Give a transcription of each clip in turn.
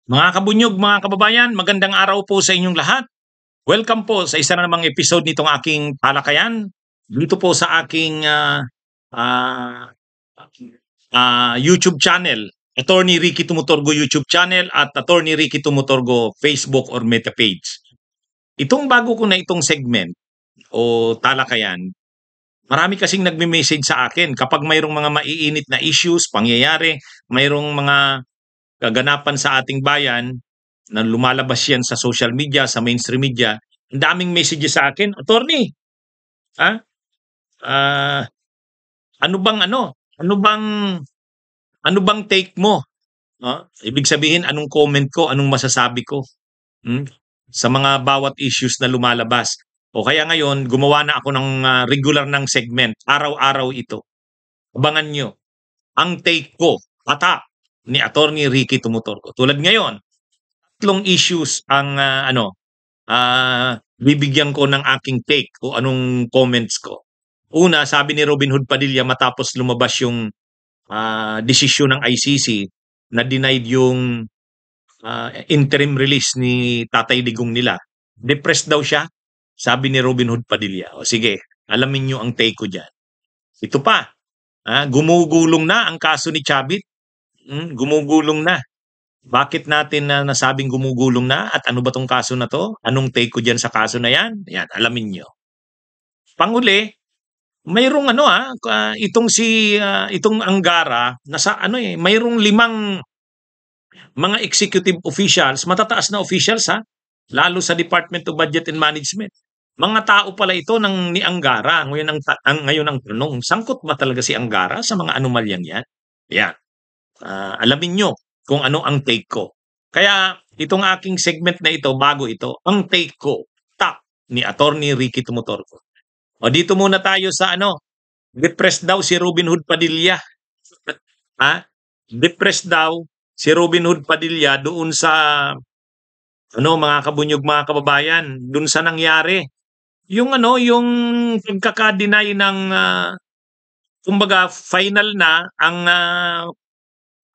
Mga kabunyog, mga kababayan, magandang araw po sa inyong lahat. Welcome po sa isa na namang episode nitong aking talakayan. Dito po sa aking ah, YouTube channel, Attorney Ricky Tumutorgo YouTube channel at Attorney Ricky Tumutorgo Facebook or Meta page. Itong bago ko na itong segment o talakayan, marami kasing nagme-message sa akin kapag mayroong mga maiinit na issues, pangyayari, mayroong mga kaganapan sa ating bayan na lumalabas yan sa social media, sa mainstream media, ang daming messages sa akin, Attorney, ah, ah, ano bang ano? Ano bang take mo? Ibig sabihin anong comment ko, anong masasabi ko, hmm, sa mga bawat issues na lumalabas. O kaya ngayon gumawa na ako ng regular ng segment, araw-araw ito. Abangan nyo ang take ko, patak ni Attorney Ricky Tumutorgo. Tulad ngayon, tatlong issues ang bibigyan ko ng aking take o anong comments ko. Una, sabi ni Robin Hood Padilla matapos lumabas yung desisyon ng ICC na denied yung interim release ni Tatay Digong nila. Depressed daw siya, sabi ni Robin Hood Padilla. O sige, alamin nyo ang take ko dyan. Ito pa, gumugulong na ang kaso ni Chavit. Gumugulong na. Bakit natin na nasabing gumugulong na at ano ba tong kaso na to? Anong take ko dyan sa kaso na yan? Yan, alamin nyo. Panghuli, mayroong itong Angara nasa mayroong 5 mga executive officials, matataas na officials lalo sa Department of Budget and Management. Mga tao pala ito ni Angara. Ngayon ang tanong, sangkot ba talaga si Angara sa mga anomalyang yan? Yan. Alamin nyo kung ano ang take ko. Kaya itong aking segment na ito, bago ito, ang take ko, top ni Attorney Ricky Tumutorgo. O dito muna tayo sa depressed daw si Robin Hood Padilla. Depressed daw si Robin Hood Padilla doon sa mga kabunyog, mga kababayan, doon sa nangyari. Yung yung pagkaka-deny ng kumbaga final na ang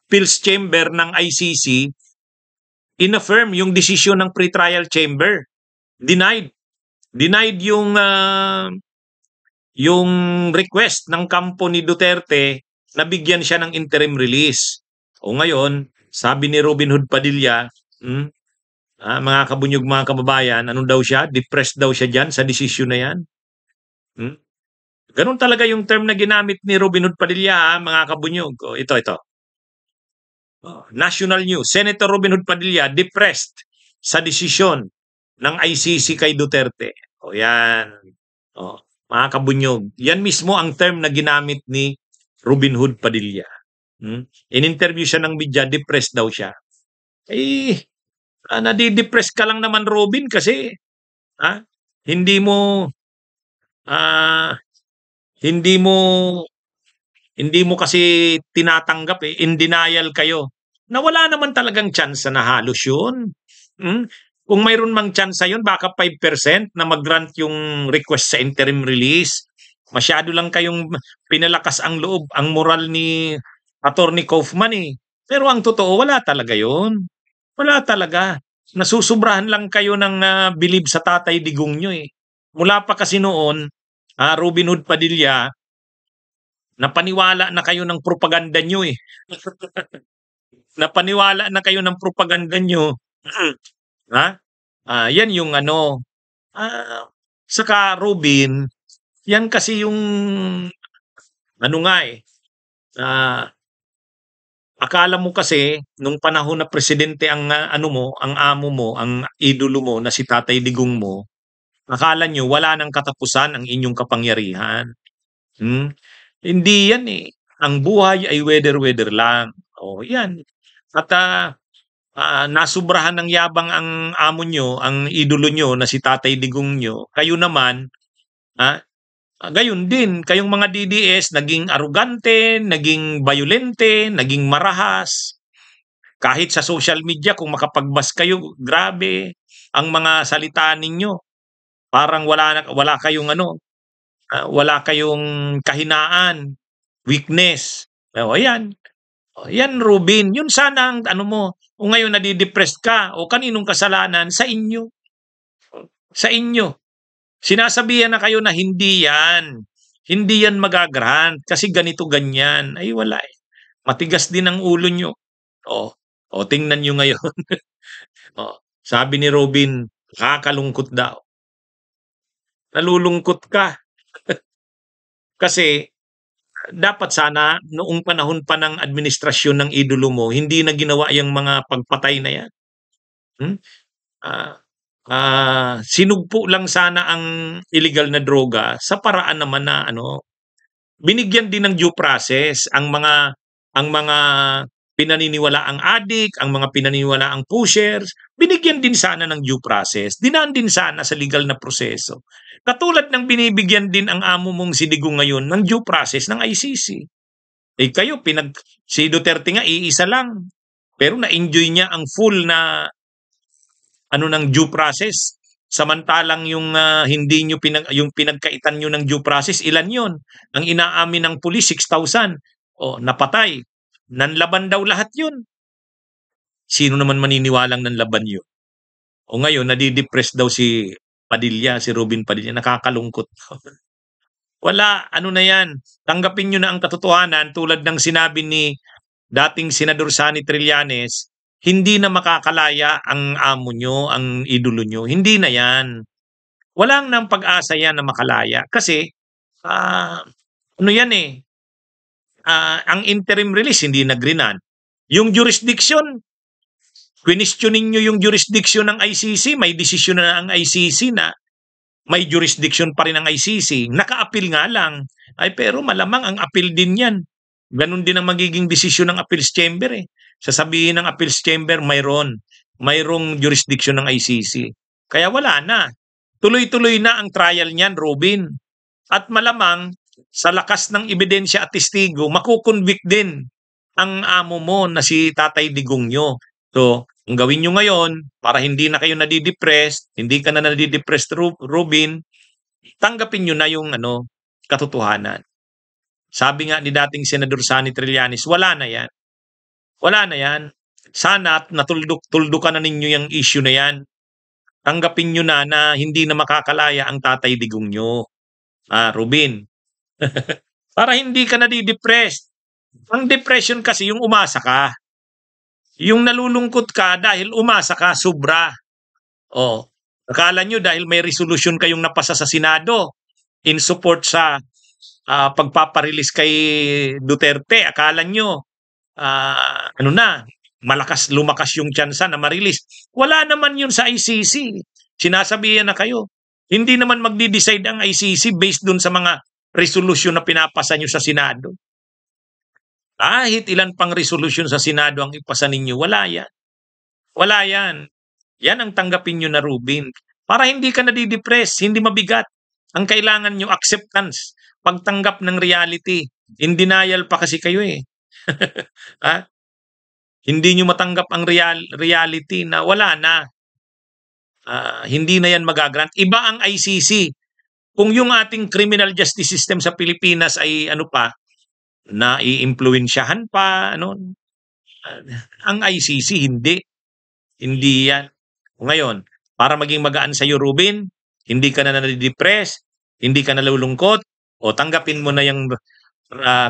Appeals Chamber ng ICC inaffirm yung desisyon ng pretrial chamber. Denied yung request ng kampo ni Duterte na bigyan siya ng interim release. O ngayon, sabi ni Robin Hood Padilla, mga kabunyog, mga kababayan, anong daw siya? Depressed daw siya dyan sa desisyon na yan. Ganun talaga yung term na ginamit ni Robin Hood Padilla, mga kabunyog. O, ito. National News, Senator Robin Hood Padilla depressed sa desisyon ng ICC kay Duterte. O yan. Mga kabunyog, yan mismo ang term na ginamit ni Robin Hood Padilla. In-interview siya ng media, depressed daw siya. Nadidepress ka lang naman, Robin, kasi hindi mo kasi tinatanggap in denial kayo na wala naman talagang chance na halos yun. Kung mayroon mang chance yun, baka 5% na mag-grant yung request sa interim release. Masyado lang kayong pinalakas ang loob, ang moral ni Attorney Kaufman Pero ang totoo, wala talaga yun. Wala talaga. Nasusubrahan lang kayo ng believe sa Tatay Digong nyo Mula pa kasi noon, Robin Hood Padilla, napaniwala na kayo ng propaganda nyo Napaniwala na kayo ng propaganda nyo. Yan yung saka Robin, yan kasi yung akala mo kasi nung panahon na presidente ang ang amo mo, ang idolo mo na si Tatay Digong mo, akala nyo wala nang katapusan ang inyong kapangyarihan. Hindi yan Ang buhay ay weather lang. Yan. At nasubrahan ng yabang ang amo nyo, ang idolo nyo na si Tatay Digong nyo. Kayo naman, gayon din, kayong mga DDS, naging arugante, naging violente, naging marahas. Kahit sa social media, kung makapagbas kayo, grabe ang mga salita ninyo. Parang wala kayong wala kayong kahinaan, weakness. Ayan. Oh, yan Ruben, yun sana ang ano mo. O ngayon nadidepressed ka, o kaninong kasalanan? Sa inyo. Sa inyo. Sinasabihan na kayo na hindi yan. Hindi yan magagrant kasi ganito ganyan. Ay wala eh. Matigas din ang ulo nyo. O, o tingnan nyo ngayon. O, sabi ni Robin, kakalungkot daw. Nalulungkot ka kasi dapat sana noong panahon pa ng administrasyon ng idolo mo, hindi na ginawa yung mga pagpatay na yan. Hmm? Ah, sinugpo lang sana ang illegal na droga sa paraan naman na ano, binigyan din ng due process ang mga pinaniniwalaang addict, ang mga pinaniniwalaang pushers, binigyan din sana ng due process. Dinaan din sana sa legal na proseso. Katulad ng binibigyan din ang amo mong si Digong ngayon ng due process ng ICC. Eh kayo, si Duterte nga iisa lang. Pero na-enjoy niya ang full na ano ng due process. Samantalang yung hindi nyo yung pinagkaitan nyo ng due process, ilan yon? Ang inaamin ng pulis, 6,000. O, napatay. Nanlaban daw lahat yun. Sino naman maniniwalang nanlaban yun? O ngayon, nadidepress daw si Padilla, si Robin Padilla. Nakakalungkot. Wala, ano na yan. Tanggapin nyo na ang katotohanan tulad ng sinabi ni dating Senador Sani Trillanes, hindi na makakalaya ang amo nyo, ang idolo nyo. Hindi na yan. Walang nang pag-asa yan na makalaya. Kasi, ano yan eh, ang interim release hindi nagrinan. Yung jurisdiction, questioning nyo yung jurisdiction ng ICC, may desisyon na ang ICC na may jurisdiction pa rin ang ICC. Naka-appeal nga lang. Ay pero malamang ang appeal din yan. Ganon din ang magiging desisyon ng appeals chamber eh. Sasabihin ng appeals chamber mayroong jurisdiction ng ICC. Kaya wala na. Tuloy-tuloy na ang trial niyan, Robin. At malamang sa lakas ng ebidensya at testigo, makukonvict din ang amo mo na si Tatay Digong nyo. So, ang gawin nyo ngayon, para hindi na kayo nadidepressed, hindi ka na nadidepressed, Robin, tanggapin nyo na yung katotohanan. Sabi nga ni dating Senador Sani Trillanes, wala na yan. Wala na yan. Sana natuldukan na ninyo yung issue na yan. Tanggapin nyo na hindi na makakalaya ang Tatay Digong nyo. Robin. Para hindi ka nadidepressed. Ang depression kasi yung umasa ka. Yung nalulungkot ka dahil umasa ka, sobra. Akala nyo dahil may resolution kayong napasa sa Senado in support sa pagpaparelease kay Duterte, akala nyo lumakas yung tsansa na ma-release. Wala naman yun sa ICC. Sinasabihan na kayo. Hindi naman magdi-decide ang ICC based dun sa mga resolution na pinapasa nyo sa Senado. Kahit ilan pang resolution sa Senado ang ipasa ninyo, wala yan. Wala yan. Yan ang tanggapin nyo na, Rubin. Para hindi ka nadidepress, hindi mabigat. Ang kailangan nyo, acceptance, pagtanggap ng reality. In denial pa kasi kayo eh. Hindi nyo matanggap ang reality na wala na. Hindi na yan magagrant. Iba ang ICC. Kung yung ating criminal justice system sa Pilipinas ay na i-impluensyahan pa, ang ICC hindi. Hindi yan. Ngayon, para maging magaan sa iyo, Rubin, hindi ka na nadidepress, hindi ka nalulungkot, o tanggapin mo na yung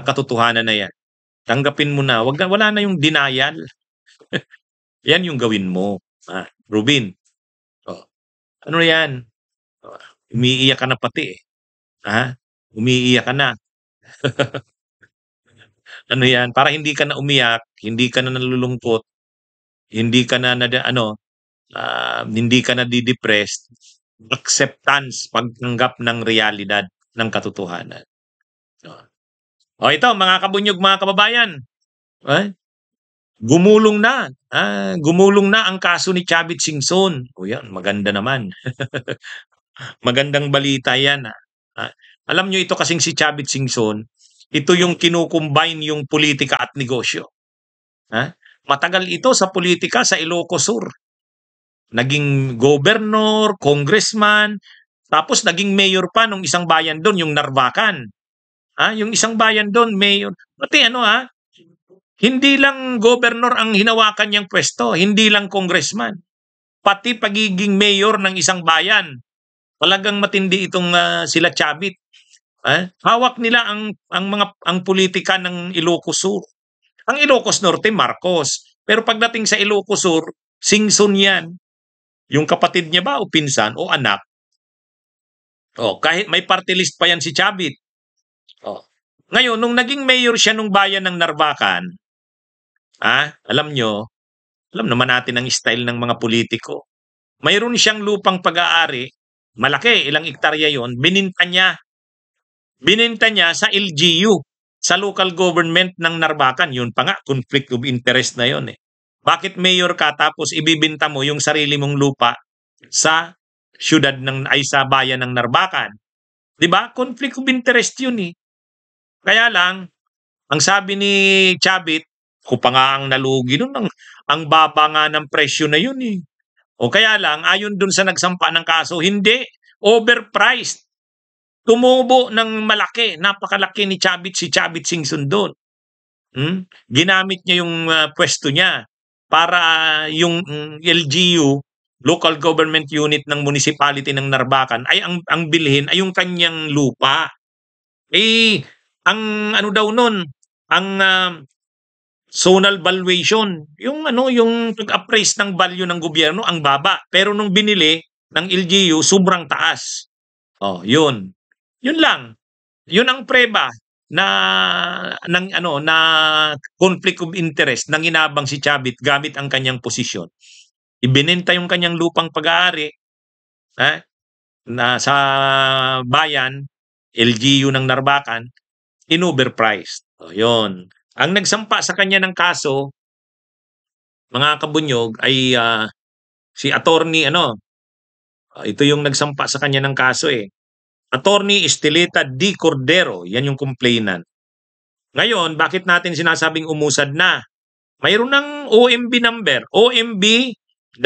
katotohanan na yan. Tanggapin mo na. Wala na yung denial. Yan yung gawin mo. Rubin. Ano yan? Umiiyak ka na pati eh. Umiiyak ka na. Ano yan? Para hindi ka na umiyak, hindi ka na nalulungkot, hindi ka na hindi ka na di-depressed, acceptance, pagtanggap ng realidad, ng katotohanan. Ito, mga kabunyog, mga kababayan, gumulong na. Gumulong na ang kaso ni Chavit Singson. Yan, maganda naman. Magandang balita yan. Alam nyo ito kasing si Chavit Singson, ito yung kinukumbine yung politika at negosyo. Matagal ito sa politika sa Ilocos Sur. Naging governor, congressman, tapos naging mayor pa nung isang bayan doon, yung Narvacan. Yung isang bayan doon, mayor. Pati Hindi lang governor ang hinawakan niyang pwesto, hindi lang congressman, pati pagiging mayor ng isang bayan. Talagang matindi itong sila Chavit. Hawak nila ang politika ng Ilocos Sur. Ang Ilocos Norte, Marcos. Pero pagdating sa Ilocos Sur, Singson yan. Yung kapatid niya ba o pinsan o anak? Kahit may party list pa yan si Chavit. Ngayon, nung naging mayor siya nung bayan ng Narvacan, alam naman natin ang style ng mga politiko. Mayroon siyang lupang pag-aari, malaki, ilang ektarya yon, bininta niya. Bininta niya sa LGU, sa local government ng Narvacan. Yun pa nga, conflict of interest na yon eh. Bakit mayor ka tapos ibibinta mo yung sarili mong lupa sa sa bayan ng Narvacan? 'Di ba? Conflict of interest yun eh. Kaya lang, ang sabi ni Chavit, ko pa nga ang nalugi nun, ang baba nga ng presyo na yun eh. O kaya lang, ayon dun sa nagsampa ng kaso, hindi, overpriced. Tumubo ng malaki, napakalaki ni Chavit, si Chavit Singson doon. Ginamit niya yung pwesto niya para yung LGU, local government unit ng municipality ng Narvacan, ay ang bilhin ay yung kanyang lupa. Ang ano daw nun, ang zonal valuation, yung pag-appraise ng value ng gobyerno ang baba, pero nung binili ng LGU sobrang taas. Yun. Yun lang. Yun ang preba na conflict of interest nang inabang si Chavit gamit ang kanyang posisyon. Ibinenta yung kanyang lupang pag-aari na sa bayan, LGU ng Narvacan, in-overpriced. Yun. Ang nagsampa sa kanya ng kaso, mga kabunyog, ay si attorney, ito yung nagsampa sa kanya ng kaso eh. Attorney Estelita D. Cordero, yan yung complainant. Ngayon, bakit natin sinasabing umusad na? Mayroon ng OMB number, OMB-C-OCT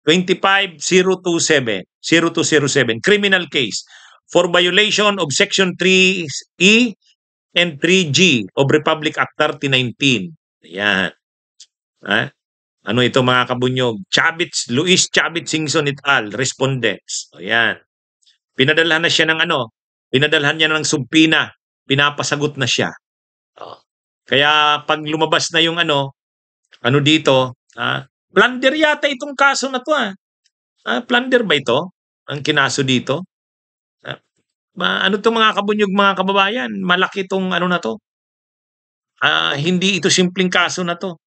25027, criminal case for violation of Section 3E and 3G of Republic Act 3019. Yan. Ano ito mga kabunyog? Luis Chavit Singson et al. Respondents. Ayan. Pinadalhan na siya ng pinadalhan niya ng subpina. Pinapasagot na siya. Kaya pag lumabas na yung dito, plunder yata itong kaso na to. Plunder ba ito? Ang kinaso dito? Ano to mga kabunyog, mga kababayan? Malaki itong na to. Hindi ito simpleng kaso na to.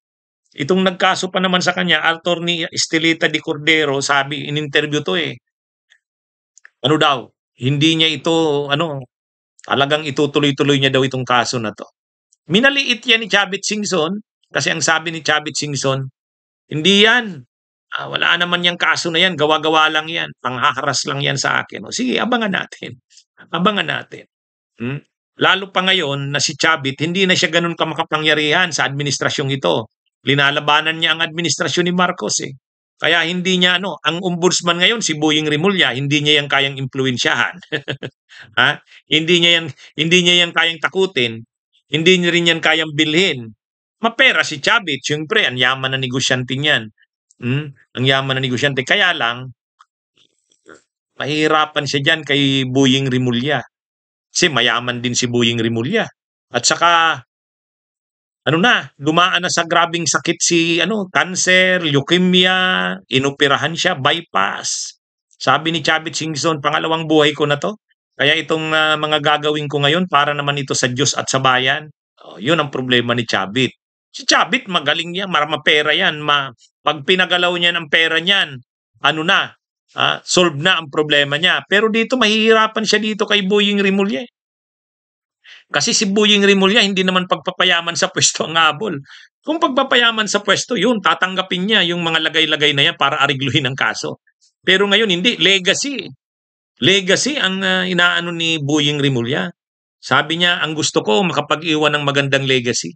Itong nagkaso pa naman sa kanya, Attorney Estelita de Cordero, sabi, in-interview to eh. Ano daw? Hindi niya ito, talagang itutuloy-tuloy niya daw itong kaso na to. Minaliit yan ni Chavit Singson, kasi ang sabi ni Chavit Singson, hindi yan. Wala naman yung kaso na yan, gawa-gawa lang yan. Panghaharas lang yan sa akin. Sige, abangan natin. Abangan natin. Lalo pa ngayon na si Chavit, hindi na siya ganun kamakapangyarihan sa administrasyong ito. Linalabanan niya ang administrasyon ni Marcos eh. Kaya hindi niya ang ombudsman ngayon si Boying Rimulya, hindi niya yan kayang impluwensyahan. Hindi niya yan kayang takutin, hindi niya rin yan kayang bilhin. Mapera si Chavit, syempre ang yaman na negosyante niyan. Ang yaman na negosyante, kaya lang mahirapan siya diyan kay Boying Rimulya. Kasi mayaman din si Boying Rimulya. At saka dumaan na sa grabing sakit si cancer, leukemia, inoperahan siya, bypass. Sabi ni Chavit Singson, pangalawang buhay ko na to. Kaya itong mga gagawin ko ngayon para naman ito sa Diyos at sa bayan. Yun ang problema ni Chavit. Si Chavit magaling yan, mapera yan. Pag pinagalaw niya ng pera niyan, solve na ang problema niya. Pero dito mahihirapan siya dito kay Boying Rimulya. Kasi si Boying Rimulya hindi naman pagpapayaman sa pwesto ang habol. Kung pagpapayaman sa pwesto, yun, tatanggapin niya yung mga lagay-lagay na yan para arigluhin ang kaso. Pero ngayon hindi, legacy. Legacy ang inaano ni Boying Rimulya. Sabi niya, ang gusto ko makapag-iwan ng magandang legacy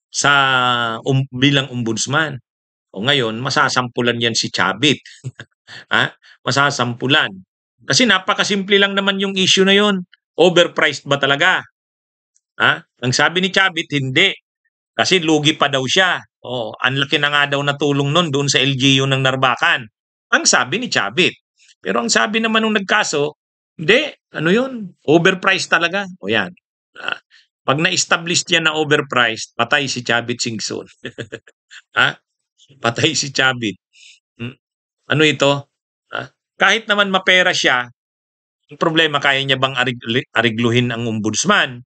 sa bilang ombudsman. Ngayon, masasampulan yan si Chavit. Masasampulan. Kasi napakasimple lang naman yung issue na yon. Overpriced ba talaga? Ang sabi ni Chavit, hindi. Kasi lugi pa daw siya. Oh, ang laki na nga daw na tulong nun doon sa LGU ng Narbacan. Ang sabi ni Chavit. Pero ang sabi naman nung nagkaso, hindi, ano yun? Overpriced talaga. O yan. Ah, pag na-establish yan na overpriced, patay si Chavit Singson. ha? Patay si Chavit. Hmm. Ano ito? Kahit naman mapera siya, ang problema, kaya niya bang arigluhin ang ombudsman?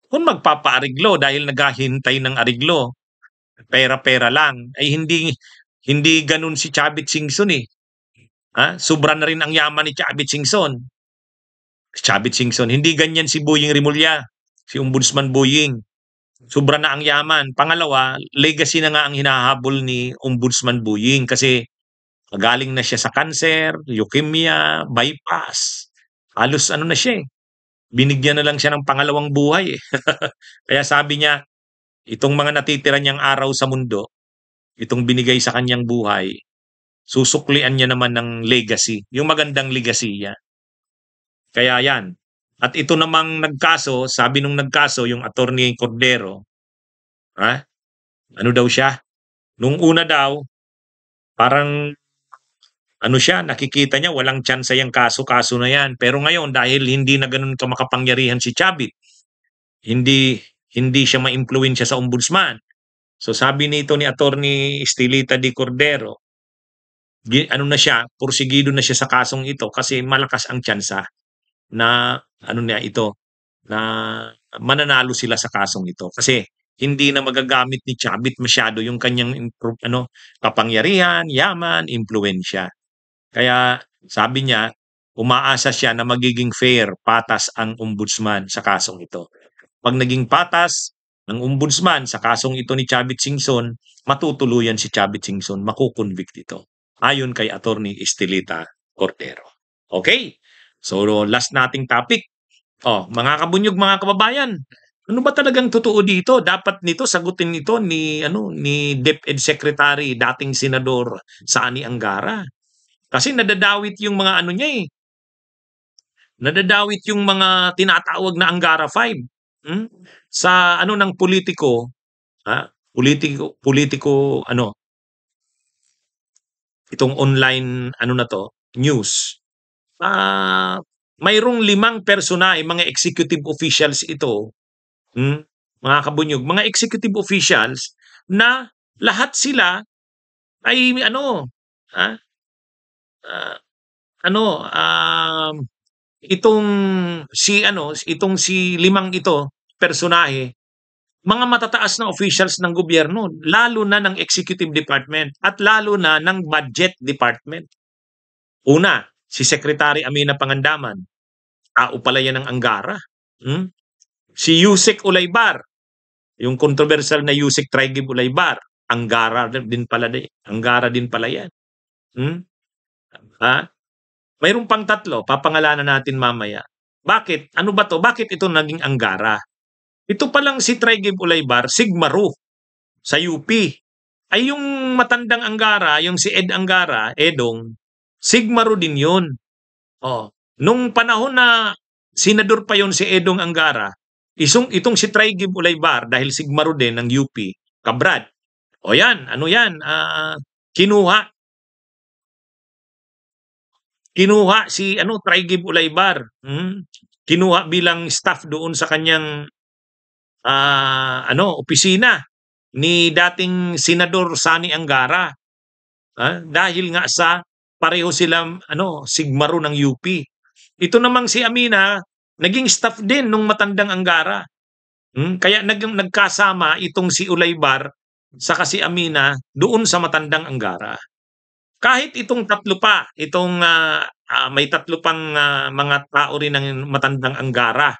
Kung magpapaariglo dahil naghahintay ng ariglo, pera-pera lang, ay hindi ganun si Chavit Singson eh. Sobra na rin ang yaman ni Chavit Singson. Chavit Singson, hindi ganyan si Boying Rimulya, si Ombudsman Boying. Sobra na ang yaman. Pangalawa, legacy na nga ang hinahabol ni Ombudsman Boying kasi magaling na siya sa cancer, leukemia, bypass. Halos ano na siya eh. Binigyan na lang siya ng pangalawang buhay eh. Kaya sabi niya, itong mga natitira niyang araw sa mundo, itong binigay sa kanyang buhay, susuklian niya naman ng legacy, yung magandang legacy niya. Kaya yan. At ito namang nagkaso, sabi nung nagkaso, yung attorney Cordero, ano daw siya? Nung una daw, parang ano siya, nakikita niya walang tsansa yung kaso-kaso na yan. Pero ngayon, dahil hindi na ganun ka makapangyarihan si Chavit, hindi hindi siya ma-impluwensya sa ombudsman. So sabi nito ni Attorney Estelita de Cordero, ano na siya, porsigido na siya sa kasong ito kasi malakas ang tsansa na ano niya ito, na mananalo sila sa kasong ito. Kasi hindi na magagamit ni Chavit masyado yung kanyang kapangyarihan, yaman, impluwensya. Kaya sabi niya, umaasa siya na magiging fair, patas ang ombudsman sa kasong ito. Pag naging patas ng ombudsman sa kasong ito ni Chavit Singson, matutuluyan si Chavit Singson, makukonvict ito. Ayon kay Attorney Estelita Cordero. Okay? So last nating topic. Mga kabunyog, mga kababayan, ano ba talagang totoo dito? Dapat nito sagutin nito ni DepEd Secretary, dating Senador Sani Angara. Kasi nadadawit yung mga ano niya eh. Nadadawit yung mga tinatawag na Angara 5. Sa ano ng politiko, politiko ano, itong online ano na to, news. Mayroong 5 personahe, mga executive officials ito, mga kabunyog, mga executive officials na lahat sila ay ano, itong si 5 ito, personahe, mga matataas na officials ng gobyerno, lalo na ng executive department at lalo na ng budget department. Una, si Secretary Amina Pangandaman, tao pala yan ng Angara. Si Yusek Ulaybar, yung controversial na Yusek Traigib Ulaybar, Angara din pala yan. Mayroon pang 3, papangalanan natin mamaya. Bakit? Ano ba to? Bakit ito naging Angara? Ito palang si Traigib Ulaybar, Sigmaru sa UP. Ay yung matandang Angara, yung si Ed Angara, Edong, Sigmaru din yun. Nung panahon na senador pa yon si Edong Angara, itong si Traigib Ulaybar, dahil Sigmaru din ng UP, kabrad. Yan, ano yan, kinuha si Traigib Ulaybar. Kinuha bilang staff doon sa kanyang opisina ni dating Senador Sani Angara. Dahil nga sa pareho silang Sigmaru ng UP. Ito namang si Amina, naging staff din nung matandang Angara. Kaya nagkasama itong si Ulaybar saka si Amina doon sa matandang Angara. Kahit itong 3 pa, may 3 pang mga tao rin ng matandang Angara.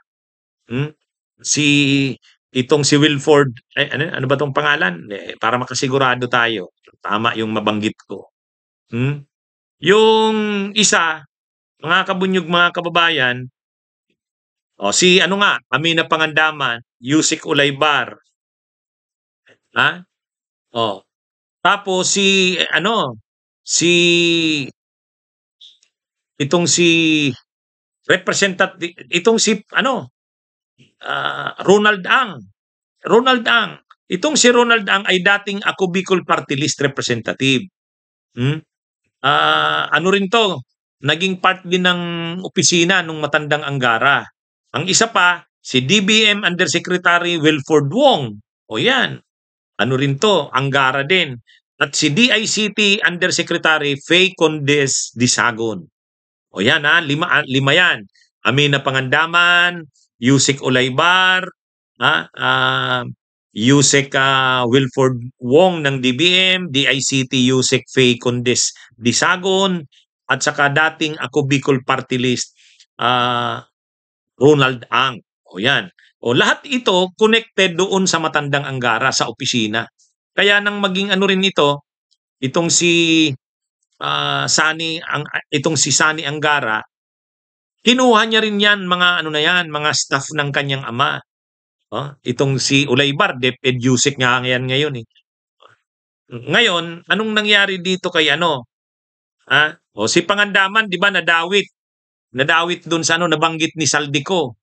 Itong si Wilford, ano ba tong pangalan? Para makasigurado tayo. Tama yung mabanggit ko. Yung isa, mga kabunyog, mga kababayan, si Amina Pangandaman, Yusek Ulaybar. Tapos itong si Ronald Ang. Ronald Ang. Itong si Ronald Ang ay dating Ako Bicol Party List representative. Hmm? Ano rin 'to, naging part din ng opisina nung matandang Anggara. Ang isa pa, si DBM Undersecretary Wilford Wong. O yan, ano rin 'to, Anggara din. At si DICT Undersecretary Faye Condes Disagon. O yan lima yan. Amina Pangandaman, Yusek Olaybar, Yusek Wilford Wong ng DBM, DICT Yusek Faye Condes Disagon, at saka dating Ako Bicol Party List Ronald Ang. O yan. O lahat ito connected doon sa matandang Anggara sa opisina. Kaya nang maging ano rin ito, itong si itong si Sani Anggara, kinuha niya rin yan mga ano na yan, mga staff ng kanyang ama. Itong si Olaybar, DepEd Yusek nga yan ngayon eh. Ngayon, anong nangyari dito kay ano? O si Pangandaman, 'di ba, nadawit. Nadawit doon sa ano, nabanggit ni Saldico.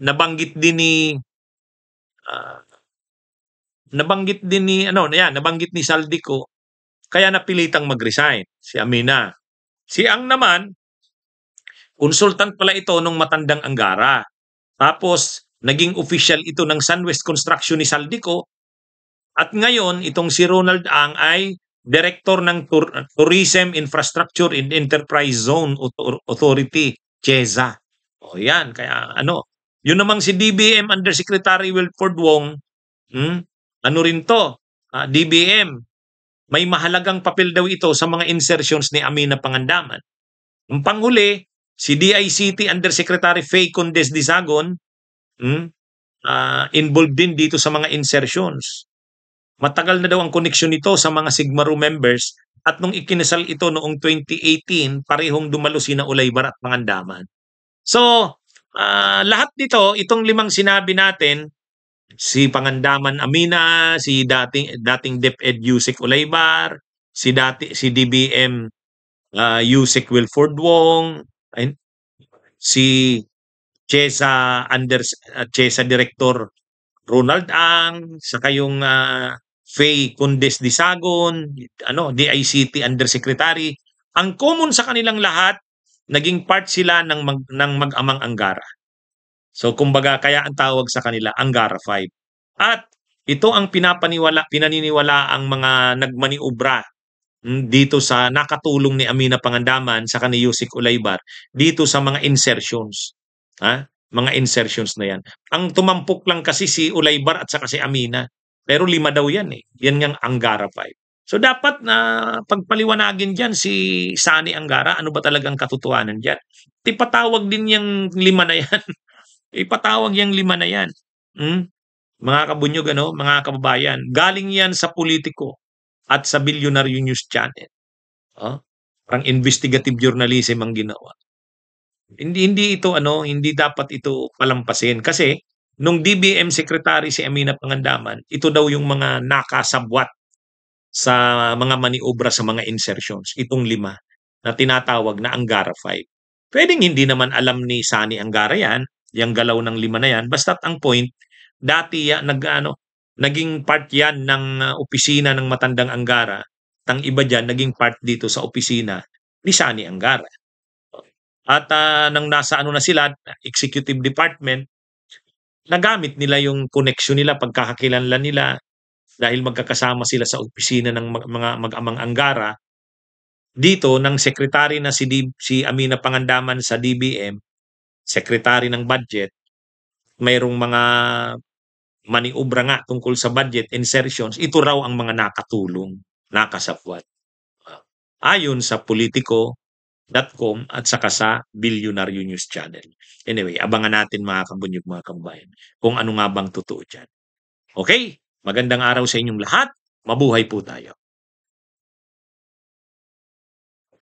Nabanggit din ni nabanggit ni Saldico, kaya napilitang mag-resign si Amina. Si Ang naman, consultant pala ito nung matandang Anggara. Tapos naging official ito ng Sunwest Construction ni Saldico. At ngayon, itong si Ronald Ang ay Director ng Tourism Infrastructure and Enterprise Zone Authority, CHEZA. O yan, kaya ano. Yun namang si DBM Undersecretary Wilford Wong, ano rin to, DBM, may mahalagang papel daw ito sa mga insertions ni Amina Pangandaman. Ang panghuli, si DICT Undersecretary Faye Condes Disagon, involved din dito sa mga insertions. Matagal na daw ang koneksyon nito sa mga Sigma-Ru members, at nung ikinasal ito noong 2018, parehong dumalo sina Olaybar at Pangandaman. So, lahat nito, itong limang sinabi natin, si Pangandaman Amina, si dating DepEd Yusek Olaybar, si DBM Yusek Wilford Wong, si CHEZA Director Ronald Ang, saka yung Faye Condes Disagon, DICT Undersecretary. Ang common sa kanilang lahat, naging part sila ng mag-amang Anggara. So kumbaga, kaya ang tawag sa kanila Anggara 5. At ito ang pinaniniwala ang mga nagmaniobra dito sa nakatulong ni Amina Pangandaman sa ni Yusek Olaybar dito sa mga insertions. Mga insertions na yan. Ang tumampok lang kasi si Olaybar at saka si Amina. Pero 5 daw yan eh. Yan ngang Anggara 5. So dapat na pagpaliwanagin dyan si Sani Anggara, ano ba talagang katotohanan dyan. Ipatawag din yung 5 na yan. Ipatawag yung 5 na yan. Mga kabunyog, mga kababayan, galing yan sa politiko at sa Bilyonaryo News Channel. Parang investigative journalism ang ginawa. Hindi dapat ito palampasin kasi nung DBM Secretary si Amina Pangandaman, ito daw yung mga nakasabwat sa mga maniobra sa mga insertions, itong 5 na tinatawag na Anggara 5. Pwedeng hindi naman alam ni Sani Anggara yan, yung galaw ng 5 na yan, basta't ang point, dati naging part yan ng opisina ng matandang Anggara, tang iba dyan, naging part dito sa opisina ni Sani Anggara. At nang nasa na sila, executive department, nagamit nila yung connection nila, pagkakakilanlan nila, dahil magkakasama sila sa opisina ng mga mag-amang Anggara, dito ng secretary na si Amina Pangandaman sa DBM, secretary ng budget, mayroong mga maniobra nga tungkol sa budget insertions, ito raw ang mga nakatulong, nakasapwat. Ayon sa Politico.com at saka sa Bilyonaryo News Channel. Anyway, abangan natin mga kabunyog, mga kababayan, kung ano nga bang totoo dyan. Okay? Magandang araw sa inyong lahat. Mabuhay po tayo.